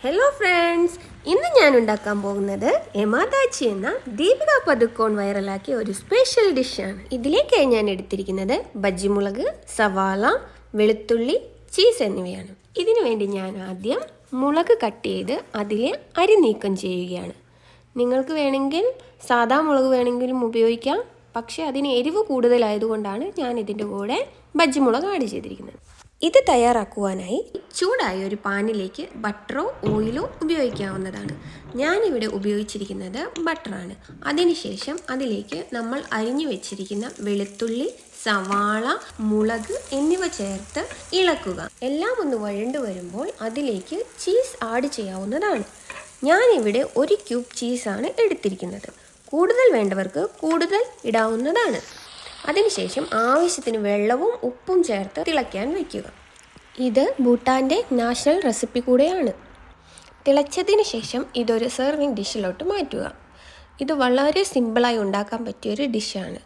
Hello friends, ഇന്ന് ഞാൻ ഉണ്ടാക്കാൻ പോകുന്നത് എമാദാച്ചി എന്ന ദീപിക പദുക്കോൺ വൈറലാക്കിയ ഒരു സ്പെഷ്യൽ ഡിഷാണ്. ഇതിലേക്കായി ഞാൻ എടുത്തിരിക്കുന്നത് ബജ്ജിമുളക്, സവാള, വെളുത്തുള്ളി, ചീസ് എന്നിവയാണ്. ഇതിനു വേണ്ടി ഞാൻ ആദ്യം മുളക് കട്ട് ചെയ്ത് അതിലെ അരി നീക്കം ചെയ്യുകയാണ്. നിങ്ങൾക്ക് വേണമെങ്കിൽ സാദാ മുളക് വേണമെങ്കിലും ഉപയോഗിക്കാം, പക്ഷേ അതിന് എരിവ് കൂടുതലായതുകൊണ്ടാണ് ഞാൻ ഇതിൻ്റെ കൂടെ ബജ്ജിമുളക് ആഡ് ചെയ്തിരിക്കുന്നത്. ഇത് തയ്യാറാക്കുവാനായി ചൂടായ ഒരു പാനിലേക്ക് ബട്ടറോ ഓയിലോ ഉപയോഗിക്കാവുന്നതാണ്. ഞാനിവിടെ ഉപയോഗിച്ചിരിക്കുന്നത് ബട്ടറാണ്. അതിനുശേഷം അതിലേക്ക് നമ്മൾ അരിഞ്ഞു വെച്ചിരിക്കുന്ന വെളുത്തുള്ളി, സവാള, മുളക് എന്നിവ ചേർത്ത് ഇളക്കുക. എല്ലാം ഒന്ന് വഴണ്ടു വരുമ്പോൾ അതിലേക്ക് ചീസ് ആഡ് ചെയ്യാവുന്നതാണ്. ഞാനിവിടെ 1 ക്യൂബ് ചീസാണ് എടുത്തിരിക്കുന്നത്. കൂടുതൽ വേണ്ടവർക്ക് കൂടുതൽ ഇടാവുന്നതാണ്. അതിനുശേഷം ആവശ്യത്തിന് വെള്ളവും ഉപ്പും ചേർത്ത് തിളയ്ക്കാൻ വയ്ക്കുക. ഇത് ഭൂട്ടാൻ്റെ നാഷണൽ റെസിപ്പി കൂടെയാണ്. തിളച്ചതിന് ശേഷം ഇതൊരു സെർവിങ് ഡിഷിലോട്ട് മാറ്റുക. ഇത് വളരെ സിമ്പിളായി ഉണ്ടാക്കാൻ പറ്റിയൊരു ഡിഷാണ്.